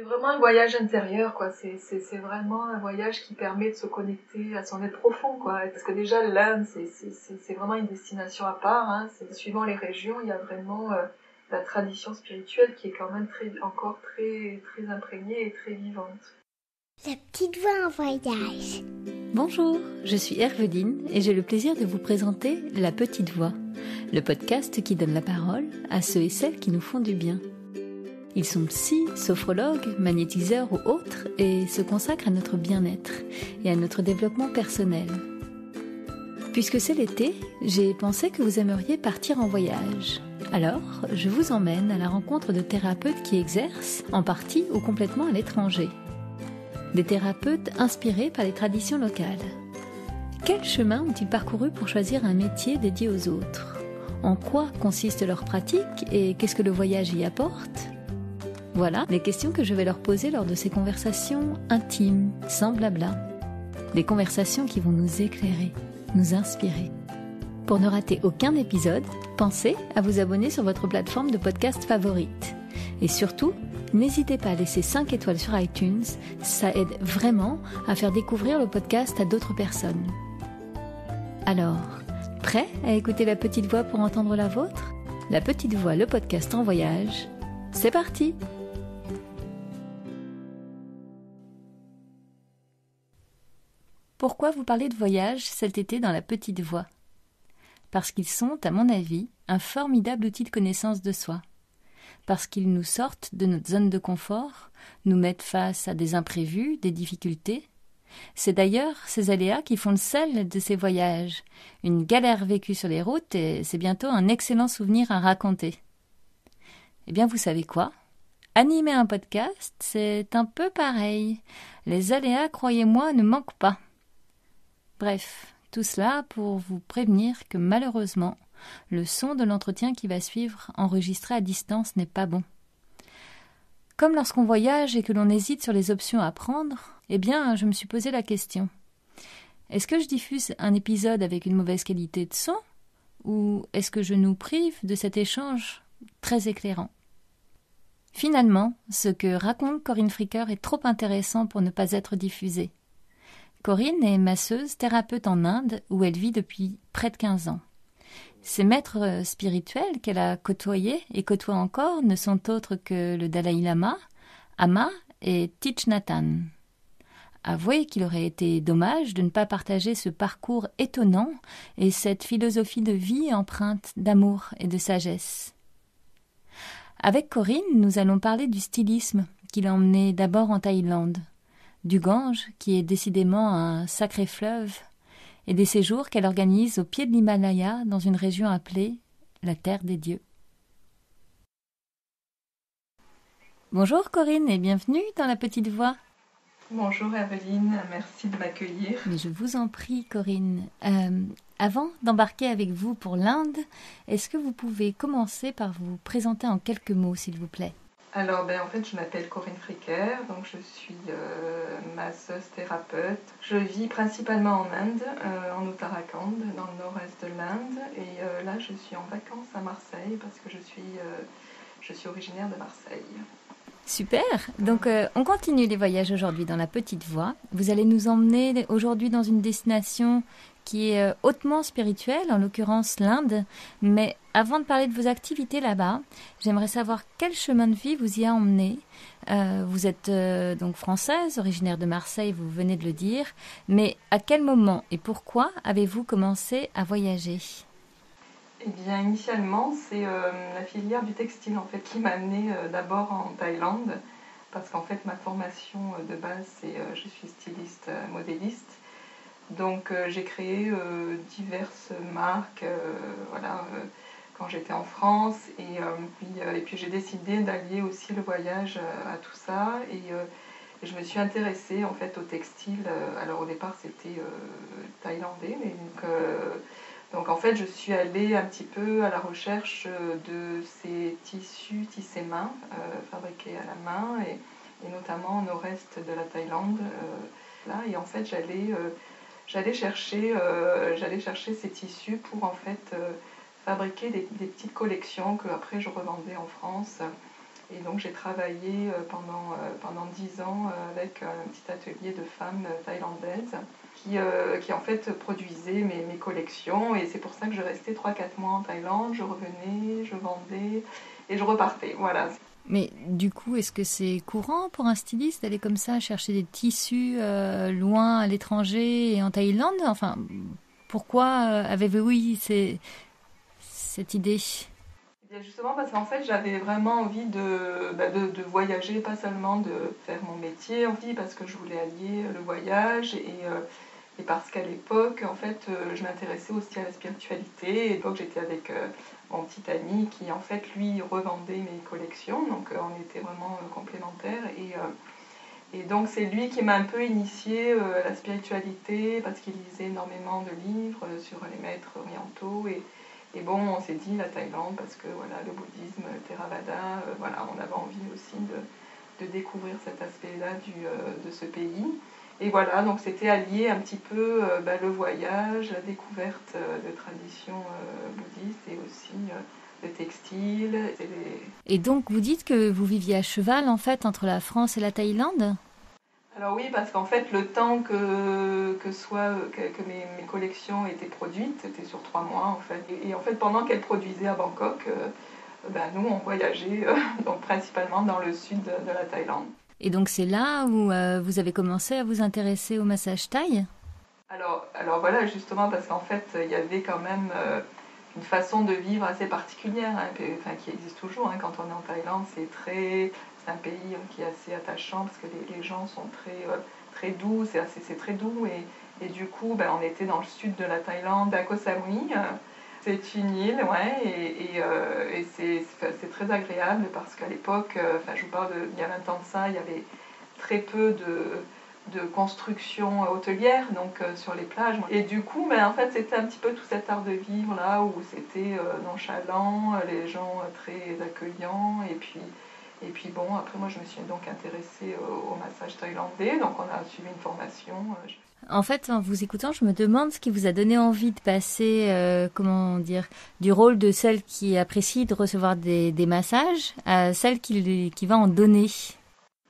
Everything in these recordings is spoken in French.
vraiment un voyage intérieur, quoi. C'est vraiment un voyage qui permet de se connecter à son être profond, quoi. Parce que déjà, l'Inde, c'est vraiment une destination à part, hein. Suivant les régions, il y a vraiment la tradition spirituelle qui est quand même encore très, très imprégnée et très vivante. La petite voix en voyage. Bonjour, je suis Herveline et j'ai le plaisir de vous présenter La Petite Voix, le podcast qui donne la parole à ceux et celles qui nous font du bien. Ils sont psy, sophrologues, magnétiseurs ou autres et se consacrent à notre bien-être et à notre développement personnel. Puisque c'est l'été, j'ai pensé que vous aimeriez partir en voyage. Alors, je vous emmène à la rencontre de thérapeutes qui exercent, en partie ou complètement à l'étranger. Des thérapeutes inspirés par les traditions locales. Quel chemin ont-ils parcouru pour choisir un métier dédié aux autres ? En quoi consiste leur pratique et qu'est-ce que le voyage y apporte ? Voilà les questions que je vais leur poser lors de ces conversations intimes, sans blabla. Des conversations qui vont nous éclairer, nous inspirer. Pour ne rater aucun épisode, pensez à vous abonner sur votre plateforme de podcast favorite. Et surtout, n'hésitez pas à laisser 5 étoiles sur iTunes, ça aide vraiment à faire découvrir le podcast à d'autres personnes. Alors, prêt à écouter La Petite Voix pour entendre la vôtre ? La Petite Voix, le podcast en voyage, c'est parti ! Pourquoi vous parler de voyage cet été dans La Petite Voix ? Parce qu'ils sont, à mon avis, un formidable outil de connaissance de soi. Parce qu'ils nous sortent de notre zone de confort, nous mettent face à des imprévus, des difficultés. C'est d'ailleurs ces aléas qui font le sel de ces voyages. Une galère vécue sur les routes et c'est bientôt un excellent souvenir à raconter. Eh bien, vous savez quoi ? Animer un podcast, c'est un peu pareil. Les aléas, croyez-moi, ne manquent pas. Bref, tout cela pour vous prévenir que malheureusement, le son de l'entretien qui va suivre, enregistré à distance, n'est pas bon. Comme lorsqu'on voyage et que l'on hésite sur les options à prendre, eh bien, je me suis posé la question. Est-ce que je diffuse un épisode avec une mauvaise qualité de son ou est-ce que je nous prive de cet échange très éclairant ? Finalement, ce que raconte Corinne Fricker est trop intéressant pour ne pas être diffusé. Corinne est masseuse, thérapeute en Inde où elle vit depuis près de 15 ans. Ses maîtres spirituels qu'elle a côtoyés et côtoie encore ne sont autres que le Dalai Lama, Amma et Thich Nhat Hanh. Avouez qu'il aurait été dommage de ne pas partager ce parcours étonnant et cette philosophie de vie empreinte d'amour et de sagesse. Avec Corinne, nous allons parler du stylisme qui l'a emmenée d'abord en Thaïlande, du Gange qui est décidément un sacré fleuve, et des séjours qu'elle organise au pied de l'Himalaya dans une région appelée la Terre des Dieux. Bonjour Corinne et bienvenue dans La Petite Voix. Bonjour Herveline, merci de m'accueillir. Mais je vous en prie Corinne. Avant d'embarquer avec vous pour l'Inde, est-ce que vous pouvez commencer par vous présenter en quelques mots s'il vous plaît ? Alors, en fait, je m'appelle Corinne Fricker, donc je suis masseuse thérapeute. Je vis principalement en Inde, en Uttarakhand, dans le nord-est de l'Inde. Et là, je suis en vacances à Marseille parce que je suis originaire de Marseille. Super, donc on continue les voyages aujourd'hui dans La Petite Voix. Vous allez nous emmener aujourd'hui dans une destination qui est hautement spirituelle, en l'occurrence l'Inde. Mais avant de parler de vos activités là-bas, j'aimerais savoir quel chemin de vie vous y a emmené. Vous êtes donc française, originaire de Marseille, vous venez de le dire. Mais à quel moment et pourquoi avez-vous commencé à voyager ? Eh bien, initialement, c'est la filière du textile en fait qui m'a amenée d'abord en Thaïlande, parce qu'en fait, ma formation de base, c'est je suis styliste modéliste. Donc, j'ai créé diverses marques, quand j'étais en France, et puis j'ai décidé d'allier aussi le voyage à tout ça, et je me suis intéressée en fait au textile. Alors au départ, c'était thaïlandais, mais donc en fait, je suis allée un petit peu à la recherche de ces tissus tissés main, fabriqués à la main, et notamment au nord-est de la Thaïlande. Et en fait, j'allais chercher ces tissus pour en fait fabriquer des petites collections que après je revendais en France. Et donc j'ai travaillé pendant 10 ans avec un petit atelier de femmes thaïlandaises qui en fait produisaient mes collections. Et c'est pour ça que je restais 3-4 mois en Thaïlande. Je revenais, je vendais et je repartais. Voilà. Mais du coup, est-ce que c'est courant pour un styliste d'aller comme ça chercher des tissus loin à l'étranger et en Thaïlande? Enfin, pourquoi avez-vous eu cette idée? Eh bien justement parce qu'en fait j'avais vraiment envie de voyager, pas seulement de faire mon métier, parce que je voulais allier le voyage et parce qu'à l'époque en fait je m'intéressais aussi à la spiritualité. Et à l'époque j'étais avec mon petit ami qui en fait lui revendait mes collections, donc on était vraiment complémentaires. Et donc c'est lui qui m'a un peu initiée à la spiritualité parce qu'il lisait énormément de livres sur les maîtres orientaux. Et bon, on s'est dit la Thaïlande parce que voilà, le bouddhisme, le Theravada, voilà, on avait envie aussi de découvrir cet aspect-là de ce pays. Et voilà, donc c'était allié un petit peu le voyage, la découverte de traditions bouddhistes et aussi le textile. Et donc vous dites que vous viviez à cheval en fait entre la France et la Thaïlande? Alors oui, parce qu'en fait, le temps que mes collections étaient produites, c'était sur 3 mois en fait. Et en fait, pendant qu'elles produisaient à Bangkok, nous, on voyageait donc principalement dans le sud de la Thaïlande. Et donc c'est là où vous avez commencé à vous intéresser au massage thaï? Alors voilà, justement, parce qu'en fait, il y avait quand même une façon de vivre assez particulière, qui existe toujours. Quand on est en Thaïlande, c'est un pays qui est assez attachant parce que les gens sont très doux, c'est très doux. Et du coup, on était dans le sud de la Thaïlande, à Koh Samui. C'est une île, ouais, et c'est très agréable parce qu'à l'époque, je vous parle il y a 20 ans de ça, il y avait très peu de construction hôtelière donc sur les plages. Et du coup, en fait, c'était un petit peu tout cet art de vivre là où c'était nonchalant, les gens très accueillants. Et puis bon, après moi je me suis donc intéressée au massage thaïlandais, donc on a suivi une formation. En fait, en vous écoutant, je me demande ce qui vous a donné envie de passer, du rôle de celle qui apprécie de recevoir des massages à celle qui va en donner.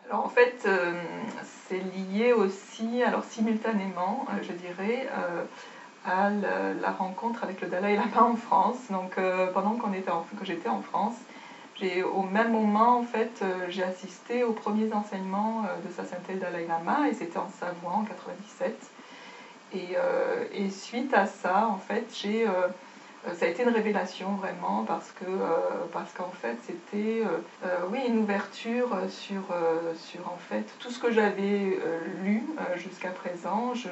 Alors en fait, c'est lié aussi, alors simultanément, je dirais, à la rencontre avec le Dalai Lama en France. Donc pendant que j'étais en France, au même moment, en fait, j'ai assisté aux premiers enseignements de Sa Sainteté le Dalai Lama, et c'était en Savoie en 97. Et suite à ça, en fait, ça a été une révélation vraiment parce qu'en fait c'était une ouverture sur en fait tout ce que j'avais lu jusqu'à présent. Je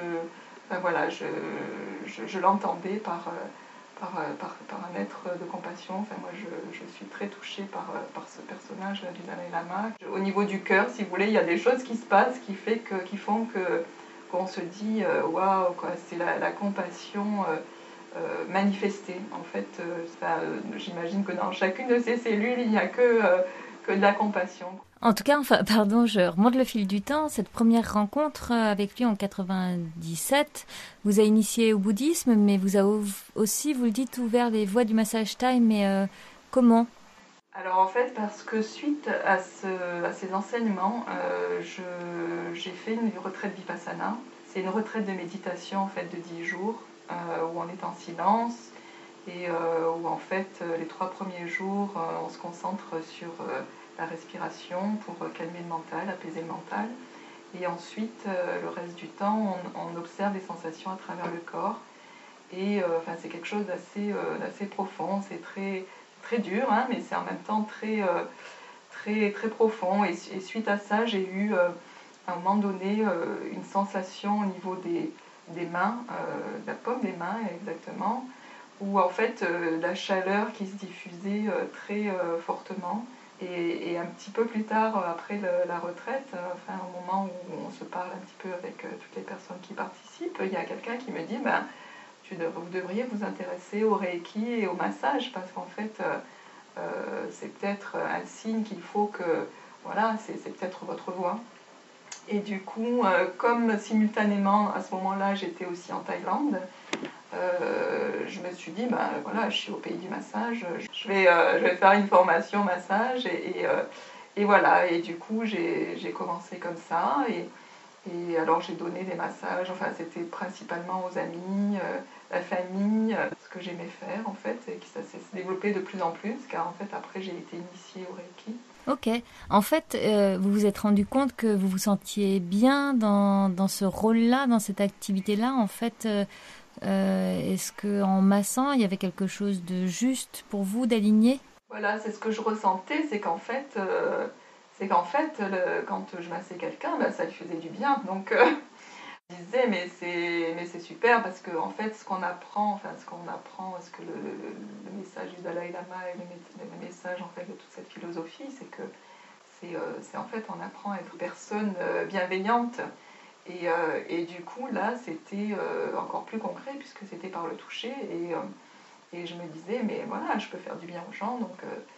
l'entendais par un être de compassion. Enfin, moi, je suis très touchée par ce personnage du Dalai Lama. Au niveau du cœur, si vous voulez, il y a des choses qui se passent qui font qu'on se dit waouh, quoi, c'est la compassion manifestée. En fait, j'imagine que dans chacune de ces cellules, il n'y a que de la compassion. En tout cas, pardon, je remonte le fil du temps. Cette première rencontre avec lui en 97 vous a initié au bouddhisme, mais vous a aussi, vous le dites, ouvert les voies du massage thaï. Mais comment? Alors en fait, parce que suite à ces enseignements, j'ai fait une retraite vipassana. C'est une retraite de méditation en fait de 10 jours où on est en silence et où en fait les 3 premiers jours on se concentre sur la respiration pour calmer le mental, apaiser le mental. Et ensuite, le reste du temps, on observe les sensations à travers le corps. Et c'est quelque chose d'assez profond. C'est très dur, mais c'est en même temps très profond. Et suite à ça, j'ai eu à un moment donné une sensation au niveau des mains, de la paume des mains exactement, où en fait la chaleur qui se diffusait très fortement. Et un petit peu plus tard, après la retraite, au moment où on se parle un petit peu avec toutes les personnes qui participent, il y a quelqu'un qui me dit vous devriez vous intéresser au Reiki et au massage parce qu'en fait, c'est peut-être un signe qu'il faut que, voilà, c'est peut-être votre voie. Et du coup, comme simultanément à ce moment-là, j'étais aussi en Thaïlande, je me suis dit, je suis au pays du massage, je vais faire une formation massage Et voilà, et du coup j'ai commencé comme ça, et alors j'ai donné des massages, enfin c'était principalement aux amis, la famille, ce que j'aimais faire en fait, et que ça s'est développé de plus en plus, car en fait après j'ai été initiée au Reiki. Ok. En fait, vous vous êtes rendu compte que vous vous sentiez bien dans ce rôle-là, dans cette activité-là. En fait, est-ce que en massant, il y avait quelque chose de juste pour vous, d'aligné? Voilà, c'est ce que je ressentais, c'est qu'en fait, quand je massais quelqu'un, bah, ça lui faisait du bien. Donc je disais, mais c'est super parce que en fait, ce qu'on apprend, ce que le message du Dalai Lama et le message en fait de toute cette philosophie, c'est que c'est en fait, on apprend à être une personne bienveillante. Et du coup, là, c'était encore plus concret puisque c'était par le toucher. Et je me disais, mais voilà, je peux faire du bien aux gens. Donc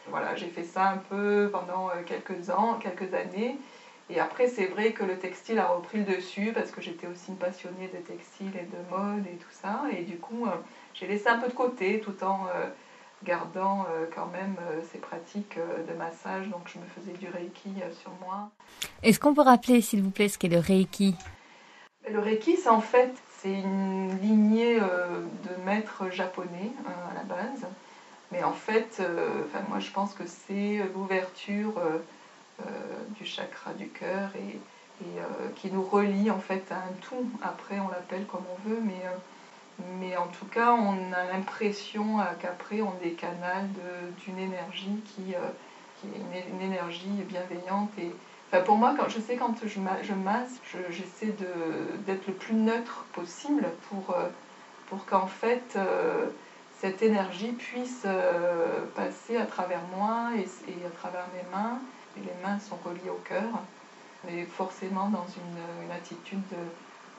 voilà, j'ai fait ça un peu pendant quelques années. Et après, c'est vrai que le textile a repris le dessus parce que j'étais aussi une passionnée de textile et de mode et tout ça. Et du coup, j'ai laissé un peu de côté tout en gardant quand même ces pratiques de massage. Donc je me faisais du Reiki sur moi. Est-ce qu'on peut rappeler, s'il vous plaît, ce qu'est le Reiki? Le Reiki, c'est une lignée de maîtres japonais à la base. Mais en fait, moi je pense que c'est l'ouverture du chakra du cœur qui nous relie en fait à un tout. Après, on l'appelle comme on veut, mais en tout cas, on a l'impression qu'après, on est canal d'une énergie qui est une énergie bienveillante. Pour moi, quand je masse, j'essaie d'être le plus neutre possible pour qu'en fait, cette énergie puisse passer à travers moi et à travers mes mains. Et les mains sont reliées au cœur, mais forcément dans une attitude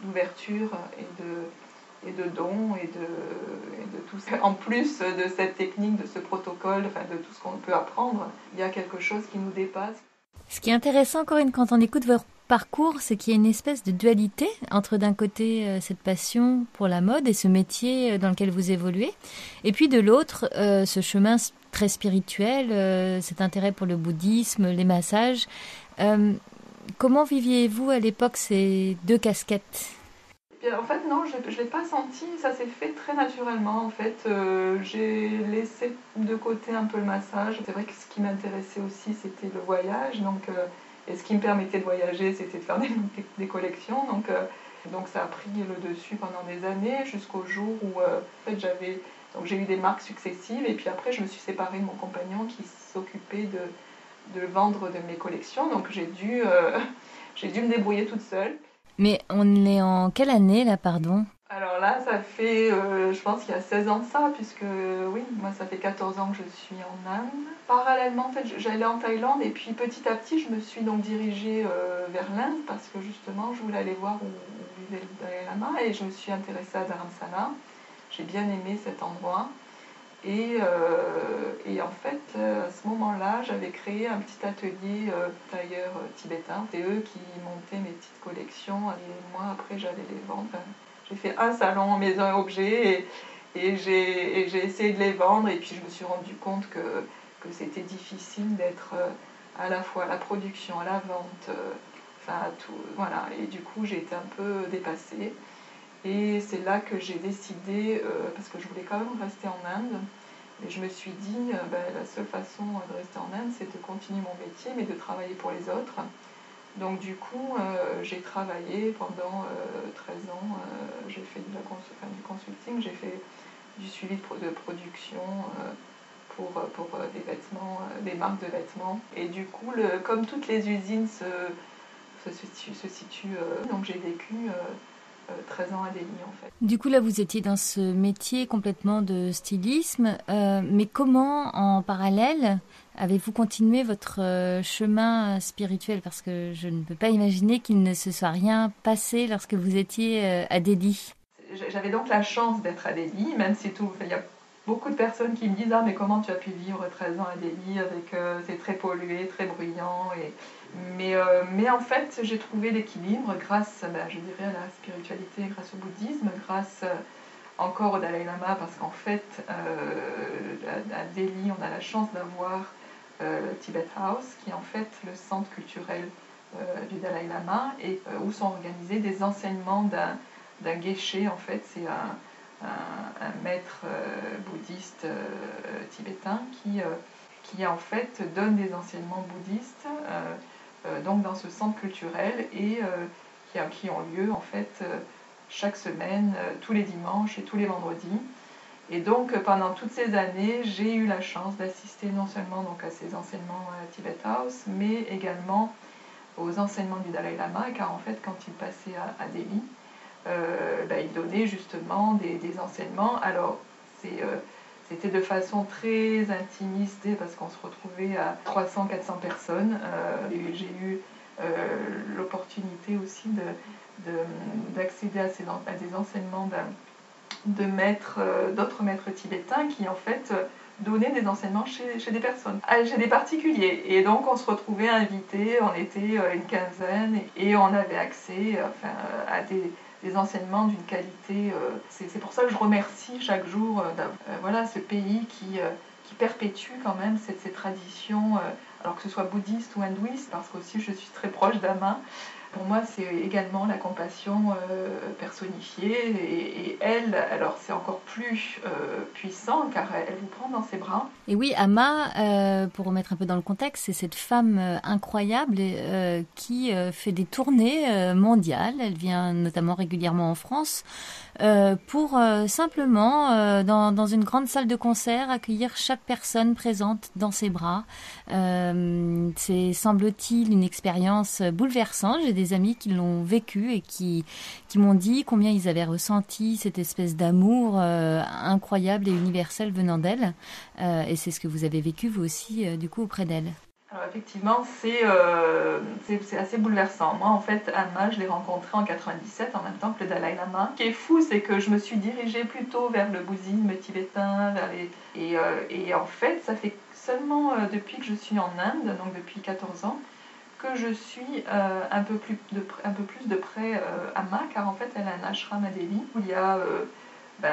d'ouverture et de don et de tout ça. En plus de cette technique, de ce protocole, de tout ce qu'on peut apprendre, il y a quelque chose qui nous dépasse. Ce qui est intéressant, Corinne, quand on écoute votre parcours, c'est qu'il y a une espèce de dualité entre d'un côté cette passion pour la mode et ce métier dans lequel vous évoluez, et puis de l'autre ce chemin très spirituel, cet intérêt pour le bouddhisme, les massages. Comment viviez-vous à l'époque ces deux casquettes? En fait, non, je ne l'ai pas senti, ça s'est fait très naturellement. En fait, j'ai laissé de côté un peu le massage. C'est vrai que ce qui m'intéressait aussi, c'était le voyage. Et ce qui me permettait de voyager, c'était de faire des collections. Donc ça a pris le dessus pendant des années, jusqu'au jour où en fait, j'ai eu des marques successives. Et puis après, je me suis séparée de mon compagnon qui s'occupait de vendre de mes collections. Donc j'ai dû me débrouiller toute seule. Mais on est en quelle année là, pardon? Alors là, ça fait, je pense qu'il y a 16 ans de ça, puisque oui, moi ça fait 14 ans que je suis en Inde. Parallèlement, en fait, j'allais en Thaïlande et puis petit à petit, je me suis donc dirigée vers l'Inde parce que justement, je voulais aller voir où vivait le Dalai Lama et je me suis intéressée à Dharamsala. J'ai bien aimé cet endroit. Et en fait, à ce moment-là, j'avais créé un petit atelier tailleur tibétain. C'est eux qui montaient mes petites collections et moi, après, j'allais les vendre. J'ai fait un salon maison et objets et j'ai essayé de les vendre. Et puis, je me suis rendu compte que c'était difficile d'être à la fois à la production, à la vente, à tout. Voilà. Et du coup, j'ai été un peu dépassée. Et c'est là que j'ai décidé, parce que je voulais quand même rester en Inde, et je me suis dit, la seule façon de rester en Inde, c'est de continuer mon métier, mais de travailler pour les autres. Donc du coup, j'ai travaillé pendant 13 ans, j'ai fait du consulting, j'ai fait du suivi de production pour des vêtements, des marques de vêtements. Et du coup, comme toutes les usines se situent, donc j'ai vécu 13 ans à Delhi en fait. Du coup, là, vous étiez dans ce métier complètement de stylisme, mais comment, en parallèle, avez-vous continué votre chemin spirituel? Parce que je ne peux pas imaginer qu'il ne se soit rien passé lorsque vous étiez à Delhi. J'avais donc la chance d'être à Delhi, même si il y a beaucoup de personnes qui me disent « Ah, mais comment tu as pu vivre 13 ans à Delhi avec c'est très pollué, très bruyant ». Mais en fait, j'ai trouvé l'équilibre grâce, je dirais, à la spiritualité, grâce au bouddhisme, grâce encore au Dalai Lama, parce qu'en fait, à Delhi, on a la chance d'avoir le Tibet House, qui est en fait le centre culturel du Dalai Lama, et où sont organisés des enseignements d'un geshe. En fait, c'est un maître bouddhiste tibétain qui en fait donne des enseignements bouddhistes donc dans ce centre culturel, et qui ont lieu en fait chaque semaine, tous les dimanches et tous les vendredis. Et donc pendant toutes ces années, j'ai eu la chance d'assister non seulement donc à ces enseignements à Tibet House, mais également aux enseignements du Dalai Lama, car en fait quand il passait à Delhi, il donnait justement des enseignements. Alors c'était de façon très intimiste, parce qu'on se retrouvait à 300-400 personnes. J'ai eu l'opportunité aussi d'accéder à des enseignements d'autres maîtres tibétains qui en fait donnaient des enseignements chez des personnes, chez des particuliers. Et donc on se retrouvait invités, on était une quinzaine, et on avait accès à des enseignements d'une qualité. C'est pour ça que je remercie chaque jour ce pays qui perpétue quand même ces traditions, alors que ce soit bouddhiste ou hindouiste, parce qu'aussi je suis très proche d'Ama. Pour moi, c'est également la compassion personnifiée, et elle, alors c'est encore plus puissant, car elle vous prend dans ses bras. Et oui, Ama, pour remettre un peu dans le contexte, c'est cette femme incroyable qui fait des tournées mondiales. Elle vient notamment régulièrement en France pour simplement, dans une grande salle de concert, accueillir chaque personne présente dans ses bras. C'est, semble-t-il, une expérience bouleversante. J'ai des amis qui l'ont vécu et qui m'ont dit combien ils avaient ressenti cette espèce d'amour incroyable et universel venant d'elle. Et c'est ce que vous avez vécu vous aussi du coup auprès d'elle. Alors effectivement, c'est assez bouleversant. Moi, en fait, Ama, je l'ai rencontrée en 97, en même temps que le Dalai Lama. Ce qui est fou, c'est que je me suis dirigée plutôt vers le bouddhisme tibétain, et en fait, ça fait seulement depuis que je suis en Inde, donc depuis 14 ans, que je suis un peu plus de près Ama, car en fait, elle a un ashram à Delhi où il y a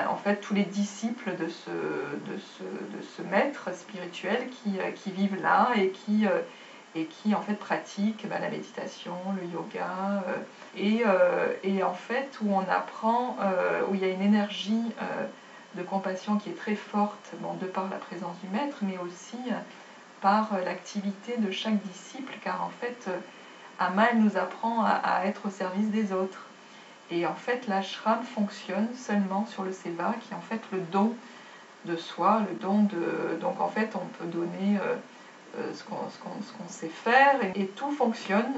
en fait tous les disciples de ce maître spirituel qui vivent là, et qui en fait pratiquent la méditation, le yoga, et en fait où on apprend, où il y a une énergie de compassion qui est très forte, de par la présence du maître, mais aussi par l'activité de chaque disciple, car en fait Ama, elle nous apprend à être au service des autres. Et en fait, l'ashram fonctionne seulement sur le seva, qui est en fait le don de soi, le don de... Donc en fait, on peut donner ce qu'on sait faire, et tout fonctionne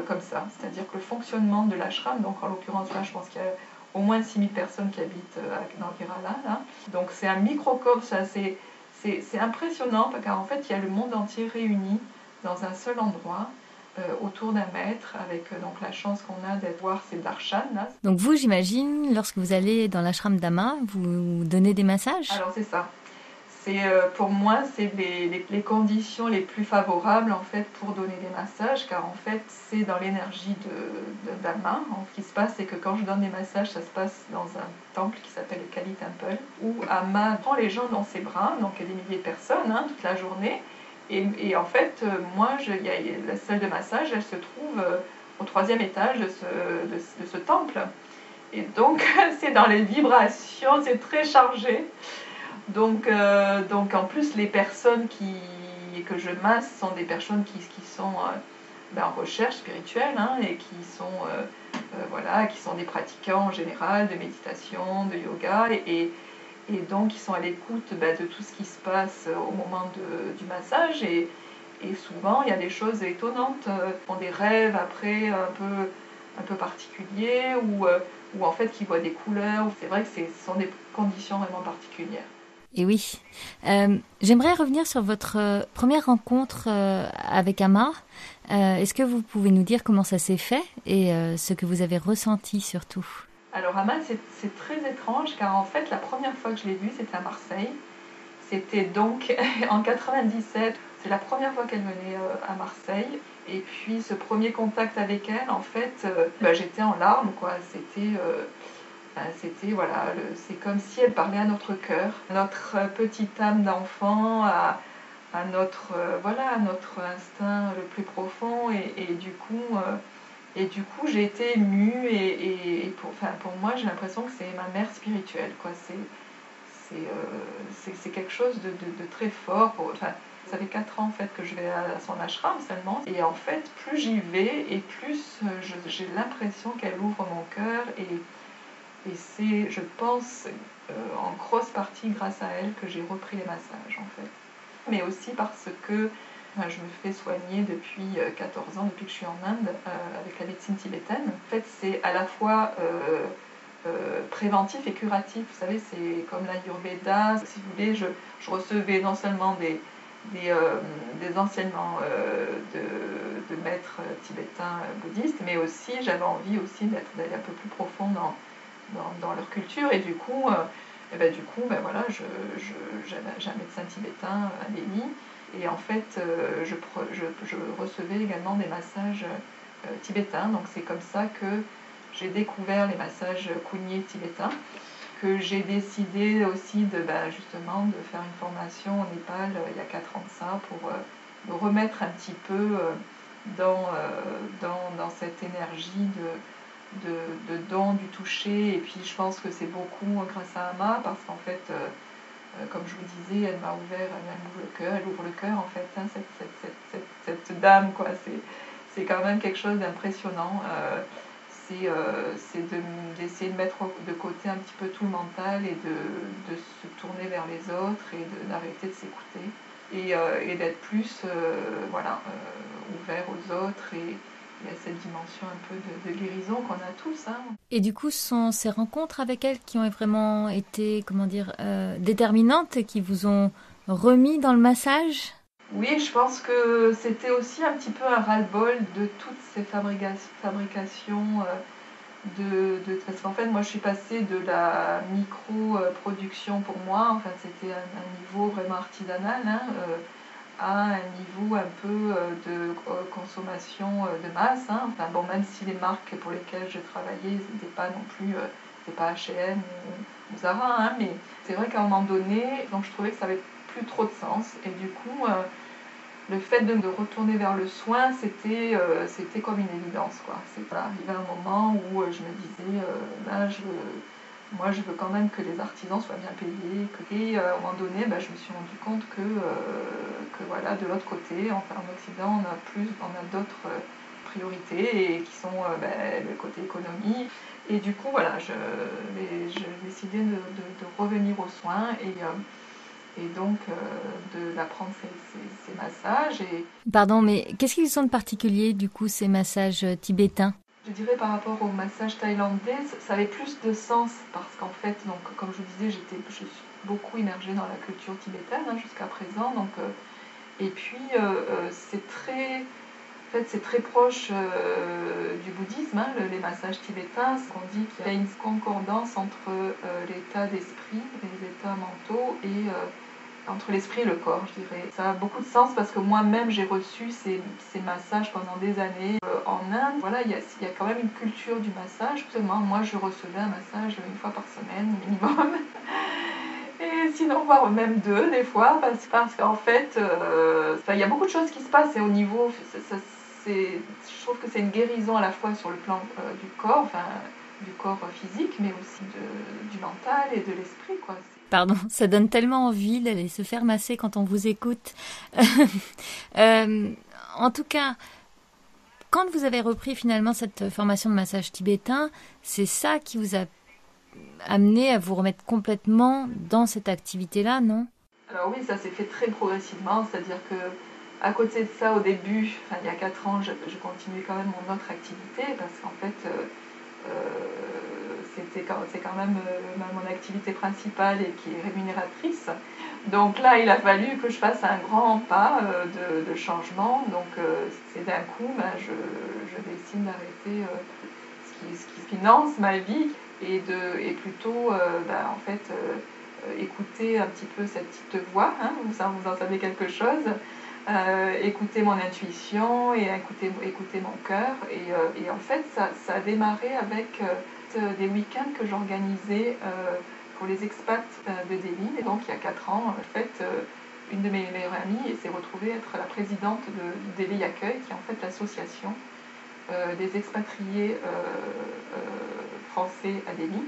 comme ça. C'est-à-dire que le fonctionnement de l'ashram, donc en l'occurrence là, je pense qu'il y a au moins 6000 personnes qui habitent dans le Kerala, là. Donc c'est un microcosme, c'est impressionnant, car en fait, il y a le monde entier réuni dans un seul endroit, autour d'un maître, avec donc la chance qu'on a d'être voir ces darshan là. Donc vous, j'imagine, lorsque vous allez dans l'ashram d'Ama, vous donnez des massages? Alors c'est ça. C'est pour moi, c'est les conditions les plus favorables en fait pour donner des massages, car en fait c'est dans l'énergie d'Ama. Ce qui se passe, c'est que quand je donne des massages, ça se passe dans un temple qui s'appelle le Kali Temple, où Ama prend les gens dans ses bras, donc il y a des milliers de personnes toute la journée. Et en fait, la salle de massage, elle se trouve au 3e étage de ce temple. Et donc, c'est dans les vibrations, c'est très chargé. Donc en plus, les personnes que je masse sont des personnes qui sont en recherche spirituelle, et qui sont des pratiquants en général de méditation, de yoga, et donc ils sont à l'écoute de tout ce qui se passe au moment du massage, et souvent il y a des choses étonnantes, ils font des rêves après un peu particuliers, ou en fait qui voient des couleurs. C'est vrai que ce sont des conditions vraiment particulières. Et oui, j'aimerais revenir sur votre première rencontre avec Ama. Est-ce que vous pouvez nous dire comment ça s'est fait et ce que vous avez ressenti surtout? Alors Ama, c'est très étrange, car en fait la première fois que je l'ai vue, c'était à Marseille. C'était donc en 97, c'est la première fois qu'elle venait à Marseille. Et puis ce premier contact avec elle, en fait, j'étais en larmes, quoi. C'est comme si elle parlait à notre cœur. Notre petite âme d'enfant a à notre instinct le plus profond et du coup j'ai été émue et pour moi j'ai l'impression que c'est ma mère spirituelle quoi. C'est quelque chose de très fort. Ça fait 4 ans en fait que je vais à son ashram seulement et en fait plus j'y vais et plus j'ai l'impression qu'elle ouvre mon cœur et c'est je pense en grosse partie grâce à elle que j'ai repris les massages en fait. Mais aussi parce que je me fais soigner depuis 14 ans, depuis que je suis en Inde, avec la médecine tibétaine. En fait, c'est à la fois préventif et curatif. Vous savez, c'est comme l'Ayurveda. Si vous voulez, je recevais non seulement des enseignements de maîtres tibétains bouddhistes, mais aussi j'avais envie aussi d'aller un peu plus profond dans leur culture. Et du coup, voilà, j'ai un médecin tibétain à Delhi. Et en fait, je recevais également des massages tibétains. Donc c'est comme ça que j'ai découvert les massages Kundye tibétains, que j'ai décidé aussi justement de faire une formation au Népal il y a 4 ans de ça pour me remettre un petit peu dans cette énergie de don, du toucher. Et puis je pense que c'est beaucoup grâce à Amma parce qu'en fait comme je vous disais, elle m'ouvre le cœur, elle ouvre le cœur en fait, hein, cette dame quoi. C'est quand même quelque chose d'impressionnant. C'est d'essayer de mettre de côté un petit peu tout le mental et de se tourner vers les autres et d'arrêter de s'écouter et d'être plus ouvert aux autres et il y a cette dimension un peu de guérison qu'on a tous. Hein. Et du coup, ce sont ces rencontres avec elle qui ont vraiment été, déterminantes et qui vous ont remis dans le massage ? Oui, je pense que c'était aussi un petit peu un ras-le-bol de toutes ces fabrications parce qu'en fait, moi, je suis passée de la micro-production pour moi, enfin, c'était un niveau vraiment artisanal, hein, à un niveau un peu de consommation de masse. Hein. Enfin, bon, même si les marques pour lesquelles je travaillais n'étaient pas non plus, c'était pas H&M ou Zara, hein, mais c'est vrai qu'à un moment donné, donc je trouvais que ça avait plus trop de sens. Et du coup, le fait de retourner vers le soin, c'était comme une évidence, quoi. C'est arrivé un moment où je me disais, moi je veux quand même que les artisans soient bien payés. Et à un moment donné, je me suis rendu compte que voilà, de l'autre côté, enfin en Occident, on a d'autres priorités et qui sont le côté économie. Et du coup, voilà, j'ai décidé de revenir aux soins et donc d'apprendre ces massages. Pardon, mais qu'est-ce qu'ils sont de particulier, du coup, ces massages tibétains ? Je dirais par rapport au massage thaïlandais, ça avait plus de sens parce qu'en fait, donc, comme je vous disais, je suis beaucoup immergée dans la culture tibétaine jusqu'à présent. Donc, et puis, c'est très proche du bouddhisme, hein, les massages tibétains. On dit qu'il y a une concordance entre l'état d'esprit, les états mentaux et entre l'esprit et le corps, je dirais. Ça a beaucoup de sens parce que moi-même j'ai reçu ces massages pendant des années en Inde. Voilà, il y a quand même une culture du massage. Justement, moi je recevais un massage 1 fois par semaine minimum. Et sinon, voire même 2 des fois, parce qu'en fait, il y a beaucoup de choses qui se passent et au niveau, je trouve que c'est une guérison à la fois sur le plan du corps physique, mais aussi du mental et de l'esprit, quoi. Pardon, ça donne tellement envie d'aller se faire masser quand on vous écoute. En tout cas, quand vous avez repris finalement cette formation de massage tibétain, c'est ça qui vous a amené à vous remettre complètement dans cette activité-là, non ? Alors oui, ça s'est fait très progressivement, c'est-à-dire que à côté de ça, au début, il y a 4 ans, je continuais quand même mon autre activité parce qu'en fait, c'est quand même mon activité principale et qui est rémunératrice. Donc là, il a fallu que je fasse un grand pas de changement. Donc c'est d'un coup, je décide d'arrêter ce qui finance ma vie et plutôt en fait écouter un petit peu cette petite voix, hein, vous en savez quelque chose, écouter mon intuition et écouter mon cœur. Et en fait, ça a démarré avec des week-ends que j'organisais pour les expats de Delhi. Et donc, il y a 4 ans, en fait, une de mes meilleures amies et s'est retrouvée être la présidente d'Éveil Accueil, qui est en fait l'association des expatriés français à Delhi.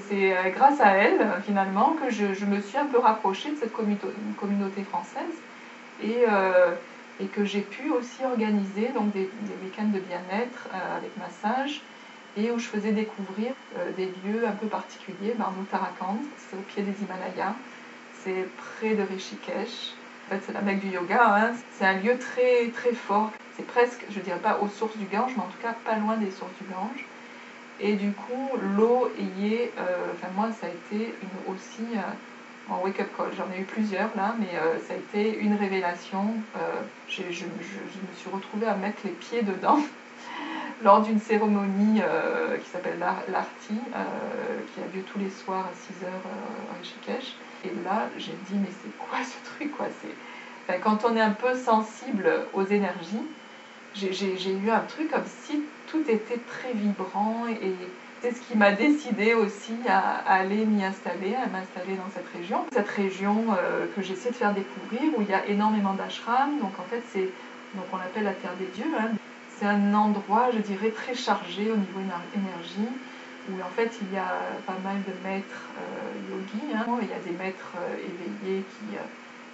C'est grâce à elle, finalement, que je me suis un peu rapprochée de cette communauté française et que j'ai pu aussi organiser donc, des week-ends de bien-être avec massage et où je faisais découvrir des lieux un peu particuliers. En Uttarakhand, c'est au pied des Himalayas, c'est près de Rishikesh. En fait, c'est la Mecque du yoga, hein. C'est un lieu très, très fort. C'est presque, je ne dirais pas aux sources du Gange, mais en tout cas pas loin des sources du Gange. Et du coup, l'eau y est, moi, ça a été aussi un wake-up call. J'en ai eu plusieurs là, mais ça a été une révélation. Je me suis retrouvée à mettre les pieds dedans lors d'une cérémonie qui s'appelle l'Arti, qui a lieu tous les soirs à 6h à Rishikesh. Et là, j'ai dit, mais c'est quoi ce truc quoi quand on est un peu sensible aux énergies, j'ai eu un truc comme si tout était très vibrant et c'est ce qui m'a décidé aussi à aller m'y installer, à m'installer dans cette région. Cette région que j'essaie de faire découvrir où il y a énormément d'ashrams, donc en fait donc on l'appelle la terre des dieux. Hein. C'est un endroit, je dirais, très chargé au niveau énergie, où en fait il y a pas mal de maîtres yogis, hein. Il y a des maîtres éveillés qui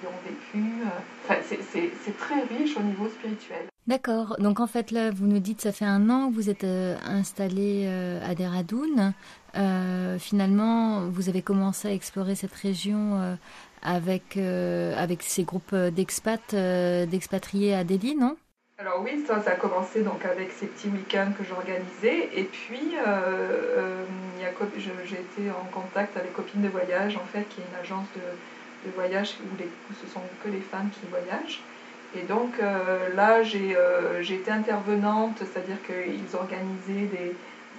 ont vécu. C'est très riche au niveau spirituel. D'accord. Donc en fait là, vous nous dites ça fait 1 an que vous êtes installé à Dehradun. Finalement, vous avez commencé à explorer cette région avec ces groupes d'expatriés à Delhi, non? Alors oui, ça a commencé donc avec ces petits week-ends que j'organisais. Et puis, j'ai été en contact avec Copines de Voyage, en fait, qui est une agence de voyage où ce sont que les femmes qui voyagent. Et donc là, j'ai été intervenante, c'est-à-dire qu'ils organisaient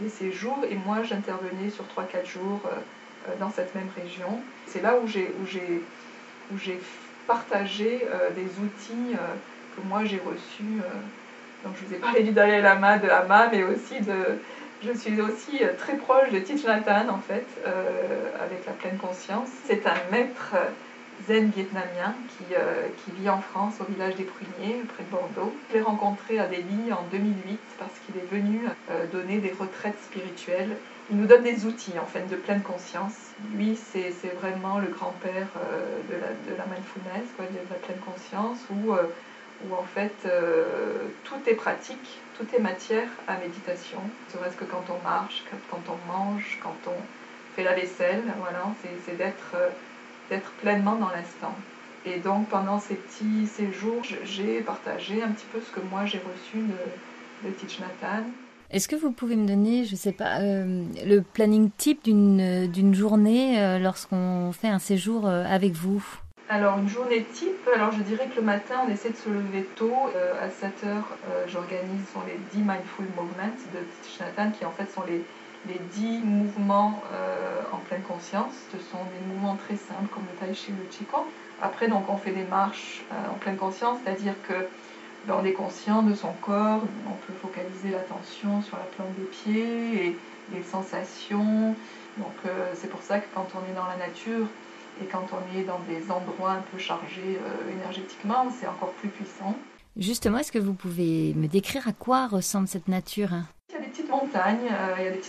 des séjours et moi, j'intervenais sur 3-4 jours dans cette même région. C'est là où j'ai partagé des outils que moi j'ai reçus. Donc je vous ai parlé du Dalai Lama, de Ama, mais aussi je suis aussi très proche de Thich Nhat Hanh, en fait, avec la pleine conscience. C'est un maître zen vietnamien qui vit en France, au village des Pruniers, près de Bordeaux. Je l'ai rencontré à Delhi en 2008 parce qu'il est venu donner des retraites spirituelles. Il nous donne des outils en fait de pleine conscience. Lui, c'est vraiment le grand-père de la mindfulness, de la pleine conscience, où en fait tout est pratique, tout est matière à méditation. Ne serait-ce que quand on marche, quand on mange, quand on fait la vaisselle, voilà, c'est d'être pleinement dans l'instant. Et donc pendant ces petits séjours, j'ai partagé un petit peu ce que moi j'ai reçu de Thich Nhat Hanh. Est-ce que vous pouvez me donner, je sais pas, le planning type d'une journée lorsqu'on fait un séjour avec vous? Alors une journée type, alors je dirais que le matin on essaie de se lever tôt. À 7h j'organise les 10 Mindful Movements de Thich Nhat Hanh qui en fait sont les 10 mouvements en pleine conscience. Ce sont des mouvements très simples comme le Tai Chi ou le Qigong. Après donc on fait des marches en pleine conscience, c'est-à-dire que on est conscient de son corps, on peut focaliser l'attention sur la plante des pieds et les sensations. Donc c'est pour ça que quand on est dans la nature et quand on est dans des endroits un peu chargés énergétiquement, c'est encore plus puissant. Justement, est-ce que vous pouvez me décrire à quoi ressemble cette nature? Il y a des petites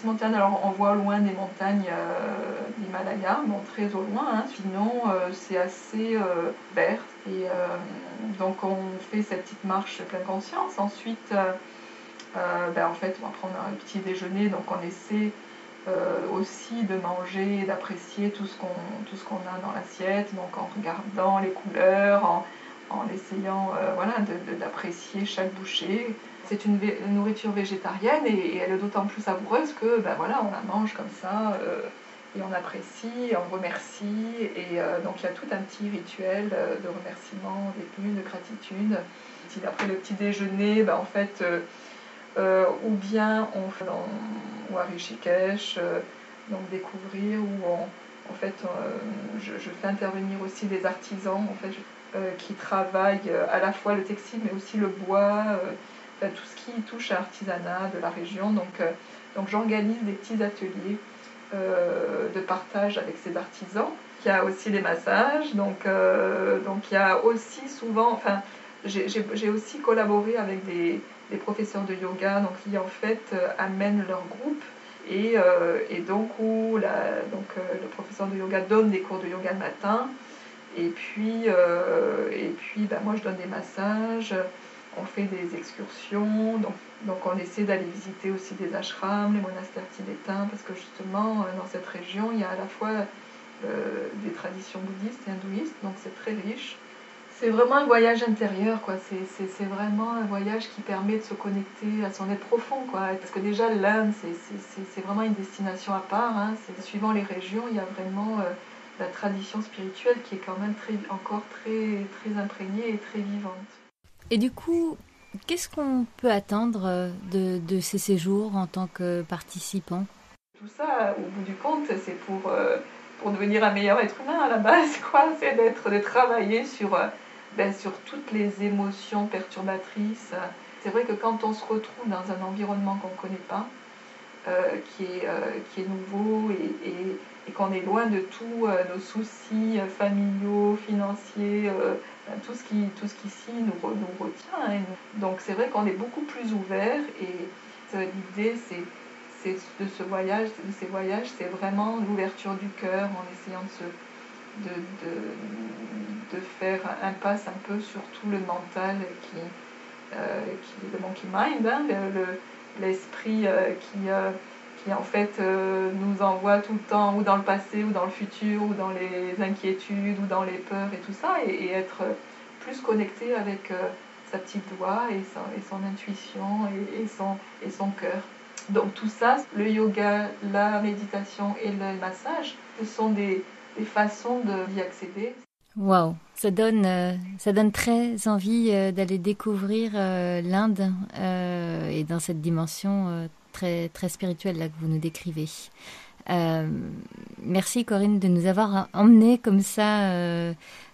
montagnes, alors on voit au loin des montagnes d'Himalaya, bon, très au loin, hein. Sinon c'est assez vert. Et donc on fait cette petite marche pleine conscience. Ensuite, en fait, on va prendre un petit déjeuner, donc on essaie aussi de manger et d'apprécier tout ce qu'on a dans l'assiette, donc en regardant les couleurs, en essayant d'apprécier chaque bouchée. C'est une nourriture végétarienne et elle est d'autant plus savoureuse que on la mange comme ça et on apprécie, on remercie et donc il y a tout un petit rituel de remerciement, d'ému, de gratitude. Après le petit déjeuner, en fait, ou bien on fait ou à Rishikesh, donc découvrir où je fais intervenir aussi des artisans en fait, qui travaillent à la fois le textile mais aussi le bois, tout ce qui touche à l'artisanat de la région. Donc j'organise des petits ateliers de partage avec ces artisans. Il y a aussi les massages, donc il y a aussi souvent, enfin, j'ai aussi collaboré avec des professeurs de yoga, donc qui en fait amènent leur groupe et donc où le professeur de yoga donne des cours de yoga le matin et puis moi je donne des massages, on fait des excursions, donc on essaie d'aller visiter aussi des ashrams, les monastères tibétains, parce que justement dans cette région il y a à la fois des traditions bouddhistes et hindouistes, donc c'est très riche. C'est vraiment un voyage intérieur, quoi. C'est vraiment un voyage qui permet de se connecter à son être profond, quoi. Parce que déjà, l'Inde, c'est vraiment une destination à part, hein. Suivant les régions, il y a vraiment la tradition spirituelle qui est quand même encore très, très imprégnée et très vivante. Et du coup, qu'est-ce qu'on peut attendre de ces séjours en tant que participant? Tout ça, au bout du compte, c'est pour devenir un meilleur être humain à la base, quoi. C'est de travailler sur toutes les émotions perturbatrices. C'est vrai que quand on se retrouve dans un environnement qu'on ne connaît pas, qui est nouveau et qu'on est loin de tous nos soucis familiaux, financiers, tout ce qui ici nous retient. Hein. Donc c'est vrai qu'on est beaucoup plus ouvert et l'idée de ces voyages, c'est vraiment l'ouverture du cœur en essayant de faire impasse un peu sur tout le mental le monkey mind, hein, l'esprit qui en fait nous envoie tout le temps ou dans le passé ou dans le futur ou dans les inquiétudes ou dans les peurs et tout ça et être plus connecté avec sa petite voix et son intuition et son cœur. Donc tout ça, le yoga, la méditation et le massage, ce sont des façons d'y accéder. Waouh, ça donne très envie d'aller découvrir l'Inde et dans cette dimension très, très spirituelle là, que vous nous décrivez. Merci Corinne de nous avoir emmenés comme ça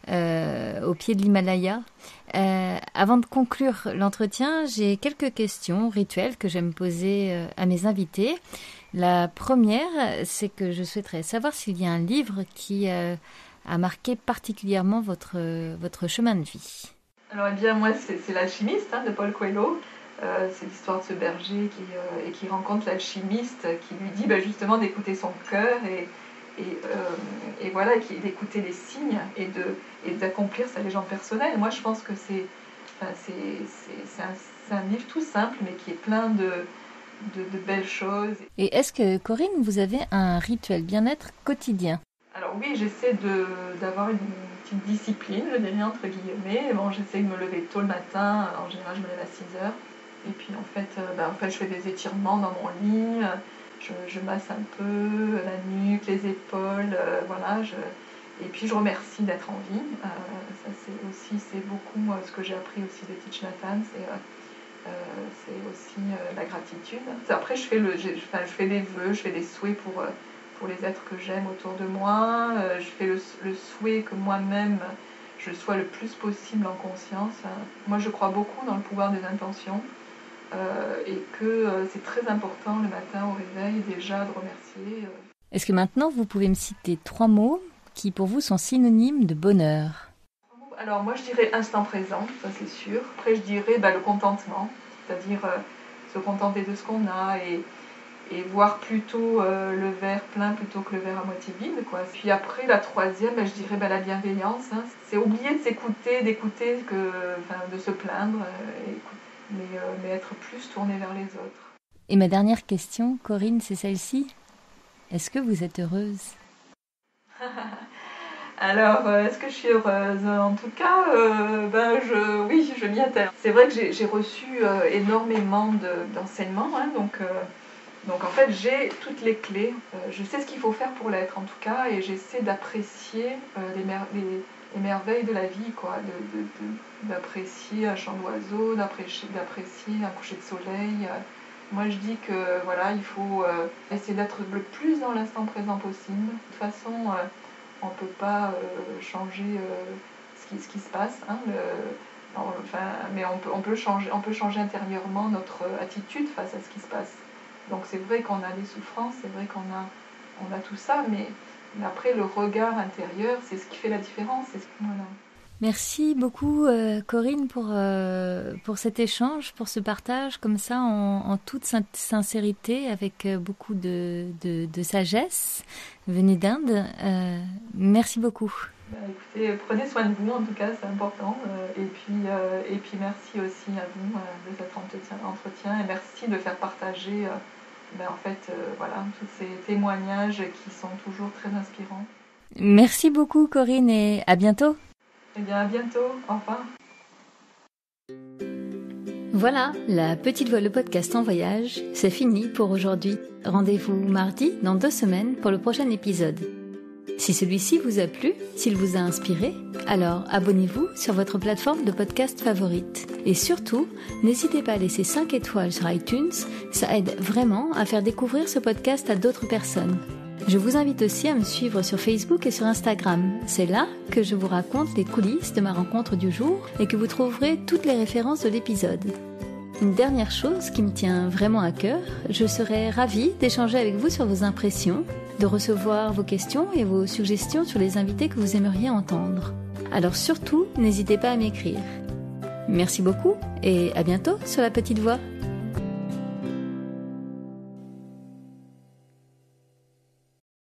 au pied de l'Himalaya. Avant de conclure l'entretien, j'ai quelques questions rituelles que j'aime poser à mes invités. La première, c'est que je souhaiterais savoir s'il y a un livre qui a marqué particulièrement votre chemin de vie. Alors, eh bien, moi, c'est L'Alchimiste de Paul Coelho. C'est l'histoire de ce berger qui rencontre l'alchimiste qui lui dit justement d'écouter son cœur et voilà, d'écouter les signes et d'accomplir sa légende personnelle. Moi, je pense que c'est un livre tout simple, mais qui est plein de belles choses. Et est-ce que, Corinne, vous avez un rituel bien-être quotidien ? Alors oui, j'essaie d'avoir une petite discipline, je dirais entre guillemets. Bon, j'essaie de me lever tôt le matin, en général je me lève à 6 heures. Et puis en fait, je fais des étirements dans mon lit, je masse un peu la nuque, les épaules, voilà. Et puis je remercie d'être en vie. Ça c'est beaucoup ce que j'ai appris aussi de Thich Nhat Hanh, c'est aussi la gratitude. Après je fais des vœux, je fais des souhaits pour les êtres que j'aime autour de moi. Je fais le souhait que moi-même, je sois le plus possible en conscience. Moi, je crois beaucoup dans le pouvoir des intentions et que c'est très important le matin au réveil déjà de remercier. Est-ce que maintenant, vous pouvez me citer 3 mots qui pour vous sont synonymes de bonheur ? Alors moi, je dirais instant présent, ça c'est sûr. Après, je dirais le contentement, c'est-à-dire se contenter de ce qu'on a et voir plutôt le verre plein plutôt que le verre à moitié vide, quoi. Puis après, la troisième, je dirais la bienveillance. Hein. C'est oublier de s'écouter, de se plaindre, mais être plus tourné vers les autres. Et ma dernière question, Corinne, c'est celle-ci. Est-ce que vous êtes heureuse ? Alors, est-ce que je suis heureuse ? En tout cas, oui, je m'y attelle. C'est vrai que j'ai reçu énormément d'enseignements, hein, donc en fait, j'ai toutes les clés. Je sais ce qu'il faut faire pour l'être, en tout cas, et j'essaie d'apprécier les merveilles de la vie, quoi, d'apprécier un chant d'oiseau, d'apprécier un coucher de soleil. Moi, je dis que voilà, il faut essayer d'être le plus dans l'instant présent possible. De toute façon, on ne peut pas changer ce qui se passe, hein, mais on peut changer intérieurement notre attitude face à ce qui se passe. Donc c'est vrai qu'on a des souffrances, c'est vrai qu'on a tout ça, mais Mais après, le regard intérieur, c'est ce qui fait la différence. Voilà. Merci beaucoup Corinne pour cet échange, pour ce partage comme ça en toute sincérité avec beaucoup de sagesse venue d'Inde. Merci beaucoup. Écoutez, prenez soin de vous en tout cas, c'est important. Et puis merci aussi à vous de cet entretien et merci de faire partager voilà, tous ces témoignages qui sont toujours très inspirants. Merci beaucoup Corinne et à bientôt. Eh bien, à bientôt. Au revoir. Voilà, La Petite Voix, le podcast en voyage, c'est fini pour aujourd'hui. Rendez-vous mardi dans 2 semaines pour le prochain épisode. Si celui-ci vous a plu, s'il vous a inspiré, alors abonnez-vous sur votre plateforme de podcast favorite. Et surtout, n'hésitez pas à laisser 5 étoiles sur iTunes, ça aide vraiment à faire découvrir ce podcast à d'autres personnes. Je vous invite aussi à me suivre sur Facebook et sur Instagram. C'est là que je vous raconte les coulisses de ma rencontre du jour et que vous trouverez toutes les références de l'épisode. Une dernière chose qui me tient vraiment à cœur, je serais ravie d'échanger avec vous sur vos impressions, de recevoir vos questions et vos suggestions sur les invités que vous aimeriez entendre. Alors surtout, n'hésitez pas à m'écrire. Merci beaucoup et à bientôt sur La Petite Voix.